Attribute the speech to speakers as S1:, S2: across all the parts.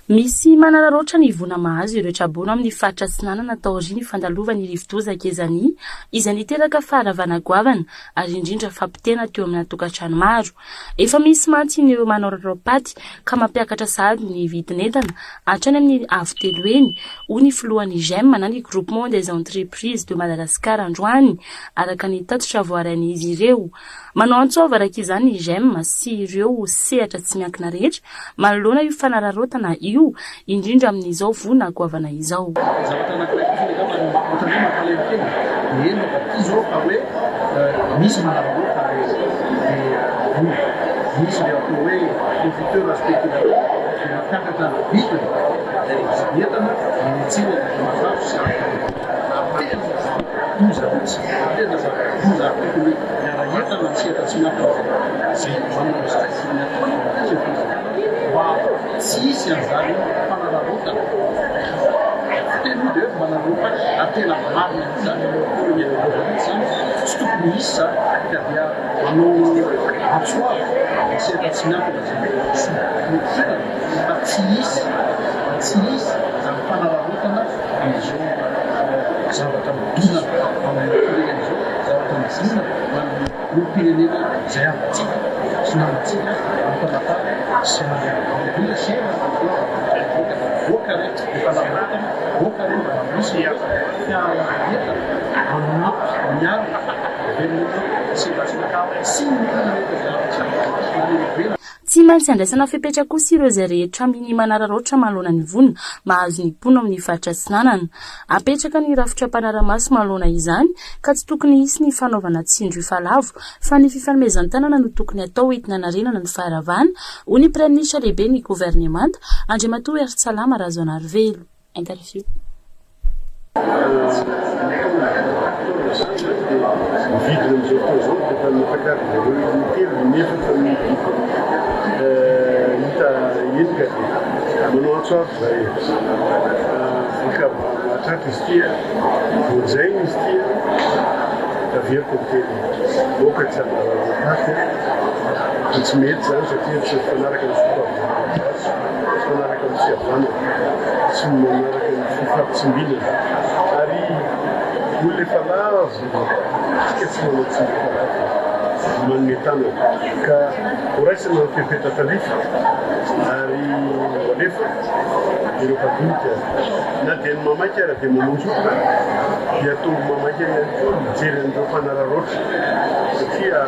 S1: Misy manararaotra ny vona mahazo ireo trabono amin'ny faritra Tsinanana taoriny fandalovany rivodozaka ezany izay niteraka faharavana goavana ary indrindra fampitena teo amin'ny tokantrano maro. Efa misy mantsy ireo manao rarapaty ka mampiakatra sahady ny vidin'entana hatrany amin'ny avo telo eny hoy ny filohan'ny GEM na ny Groupement des Entreprises de Madagascar androany araka ny tatitra voaran'izy ireo. Manao antsova araka izany ny GEM sy ireo sehatra tsy miankina rehetra manoloana io fanararaotana io indrindra amin'izao vona goavana izao.
S2: Sisi anzany fanararaotana tena dia manaropa atena marina izany zany tsy tokony misy zany ka dia manao atsoava sehatra tsy miankina zany fa tsy misy zany fanararaotana amin'izao zavatra midina amin'ny firenena izao zavatra mazina amin'ny firenena izay amintsika sy namantsika ampanafara sy manana sy voakare fanararaotana voakare misy fiarahetana miaraka
S1: tsy maintsy andraisana fipetra kosa ireo izay rehetra amin'ny manararaotra manoloana ny vona mahazo ny mpono amin'ny faritra Tsinanana. Apetraka ny rafitra mpanaramaso manoloana izany ka tsy tokony hisy ny fanaovana tsindro ifalavo fa ny fifanomezan-tanana no tokony atao entina narenana ny faharavana hoy ny praiminisitra lehibe ny governemanta Andriamatoa Ertsalama Razonarivelo. Interview.
S3: Manao antsova atratra izy tia vonjainy izy tia taveriko teny moka tsy aty tsy mety zany satria tsy fanaraka ny fanaraka ny fiavana tsy manaraka ny fifampitsimbilana ary olona efa lavo tsika tsy manao tsimbilana manome tanana ka horaisana ny fepetra talifa ary alefa ireo mpadinika na dia ny mamaky ara dia mamonjoka dia tonga mamaky mijery an'ireo mpanararaotra satria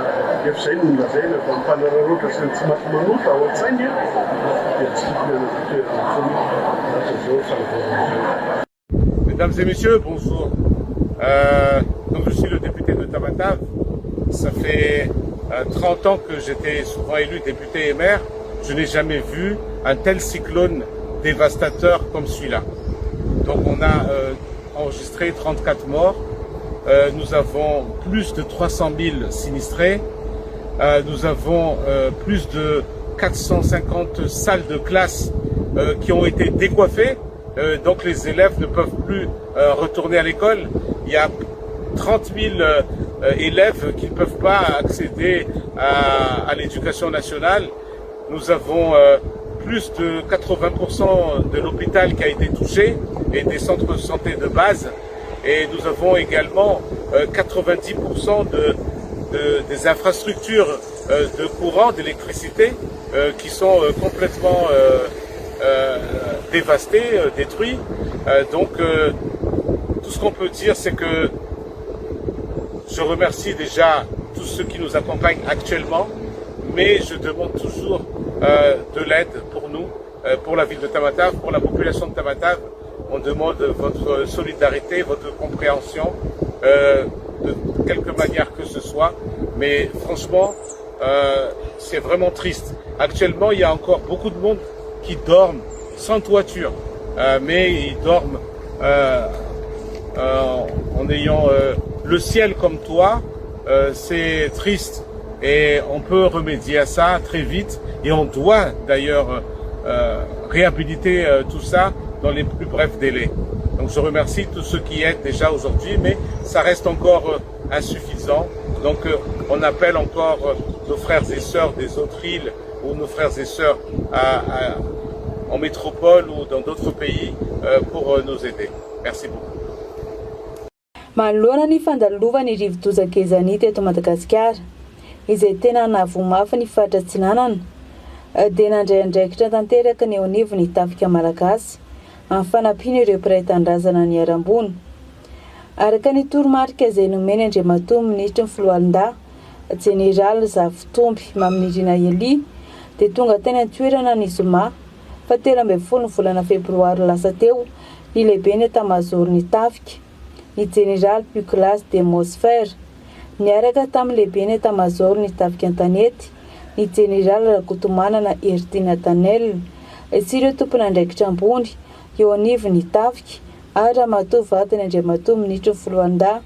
S3: efa izay no nolazaina fa mpanararaotra sy tsy maty manota ao an-tsainy dia tsy tokony anatoerana foana atao zao fanavaozana.
S4: Mesdames et messieurs, bonjour. Donc je suis le député de Tamatave. Ça fait 30 ans que j'étais souvent élu député et maire. Je n'ai jamais vu un tel cyclone dévastateur comme celui-là. Donc on a enregistré 34 morts. Nous avons plus de 300 000 sinistrés. Nous avons plus de 450 salles de classe qui ont été décoiffées. Donc les élèves ne peuvent plus retourner à l'école. Il y a 30 000 élèves qui ne peuvent pas accéder à l'éducation nationale. Nous avons plus de 80% de l'hôpital qui a été touché et des centres de santé de base. Et nous avons également 90% des infrastructures de courant, d'électricité qui sont complètement dévastées, détruites. Donc tout ce qu'on peut dire, c'est que je remercie déjà tous ceux qui nous accompagnent actuellement, mais je demande toujours de l'aide pour nous, pour la ville de Tamatave, pour la population de Tamatave. On demande votre solidarité, votre compréhension, de quelque manière que ce soit. Mais franchement, c'est vraiment triste. Actuellement, il y a encore beaucoup de monde qui dorment sans toiture, mais ils dorment en ayant le ciel comme toit. C'est triste et on peut remédier à ça très vite et on doit d'ailleurs réhabiliter tout ça dans les plus brefs délais. Donc je remercie tous ceux qui aident déjà aujourd'hui, mais ça reste encore insuffisant. Donc on appelle encore nos frères et sœurs des autres îles ou nos frères et sœurs en métropole ou dans d'autres pays pour nous aider. Merci beaucoup.
S5: Manoloana ny fandalova ny rivo-dozan-kezany teto Madagasikara izay tena nahavoamafy ny fahatratsinanana dia nandray andraikitra tanteraka ny eo anivo ny tafika malagasy amin'ny fanampiana ireo mpiray tandrazana ny arambony. Araka ny toromarika izay nomeny Andriamatoa Ministra ny Filohalondaha Jeneraly Zavitomby Maminirina Elia dia tonga teny an-toerana ny zoma fa 13 volana febroary lasa teo ny lehibe ny etat-major ny tafika ny Jeneraly Puglas Demosphère niaraka tamin'ny lehibe ny etat-major ny tafika an-tanety ny Jeneraly Rakotomanana Ertina Tanel sy ireo tompon'andraikitra ambony eo anivo ny tafika ary Ramatoa vatany Andriamatoa Ministra ny Filohalondaha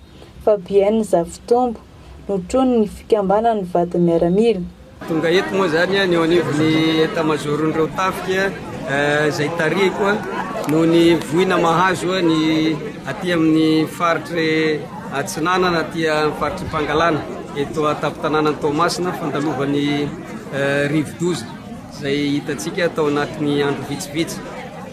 S5: Fabienne Zavitombo notrony ny fikambanana ny vatany miaramila.
S6: Tonga eto moa zany ny eo anivon'ny etat-majorn'ireo tafika izay tarihako no ny voina mahazo ny aty amin'ny faritry Atsinanana aty amin'ny faritry Pangalana eto atapy-tanànan'ny Toamasina fandalovan'ny rivo-doza izay hitantsika tao anatin'ny andro vitsivitsy.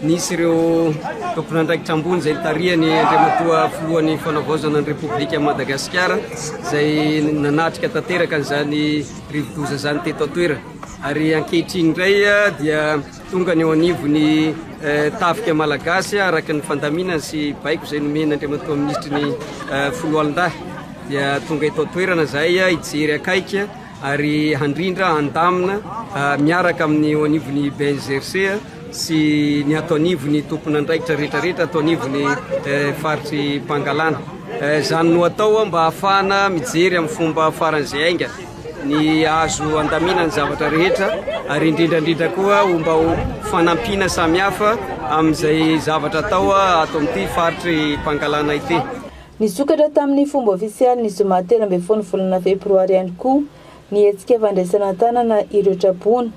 S6: Nisy ireo tompon'andraikitra ambony izay tarihany Andriamatoa filohan'ny fanavaozana ny Repoblika Madagasikara izay nanatrika tanteraka an'izany rivo-doza zany teto an-toerana. Ary ankehitriny indray dia tonga ny eo anivon'ny tafika malagasy araka ny fandaminana sy baiko izay nomeny Andriamatoa Ministry ny Filohalondaha dia tonga eto an-toerana zay hijery akaiky ary handrindra handamina miaraka amin'ny eo anivon'ny BNGRC sy ny atao anivon'ny tompon'andraikitra rehetrarehetra atao anivon'ny faritry Pangalana. Zany no atao mba ahafahana mijery amin'ny fomba faran'izay ainga ny azo andamina ny zavatra rehetra ary indrindrandrindra koa mba ho fanampiana samihafa amin'izay zavatra atao ato amin'ity faritry Pangalana ity.
S5: Nisokatra tamin'ny fomba ofisialy ny zoma 13 volana febroary ihany koa ny hetsika fandraisana tanana ireo trabona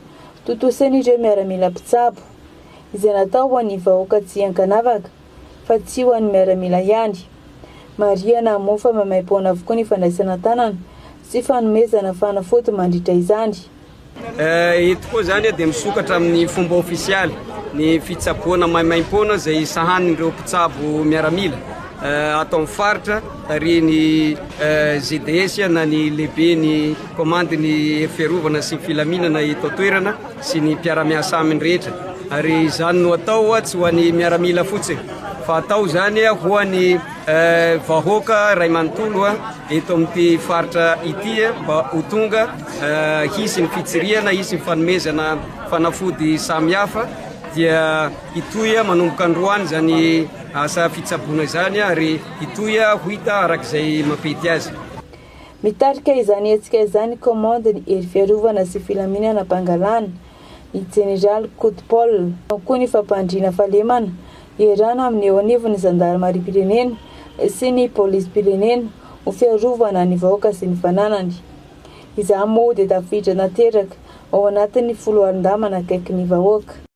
S5: totosen'ireo miaramila mpitsabo izay natao ho an'ny vahoaka tsy ankanavaka fa tsy ho an'ny miaramila ihany. Mariana mofa mamaim-poana avokoa ny fandraisana tanana sy fanomezana fanafody mandritra izany.
S6: Eto koa zany dia misokatra amin'ny fomba ofisialy ny fitsaboana maimaim-poana izay sahanin'ireo mpitsabo miaramila atao amin'ny faritra ary ny GDS na ny lehibe ny komandy ny fiarovana sy ny filaminana eto an-toerana sy ny mpiara-miasa aminy rehetra. Ary izany no atao tsy ho an'ny miaramila fotsiny fa atao zany ho an'ny vahoaka ray manontolo eto amin'ity faritra ity mba ho tonga hisy ny fitsiriana, hisy ny fanomezana fanafody samihafa dia hitoy manomboka androany zany asa fitsaboana izany ary hitoy ho hita arak'izay mampety azy.
S5: Mitarika izany hetsika izany komande ny hery fiarovana sy filaminana Pangalana ny Jeneraly Kotpol koa ny fampandriana fahalemana iarana amin'ny eo anivon'ny zandarmarim-pirenena sy ny polisy-pirenena ho fiarovana ny vahoaka sy ny fananany. Izany moa dia tafiditra nateraka ao anatin'ny Filohalondaha manakaiky ny vahoaka.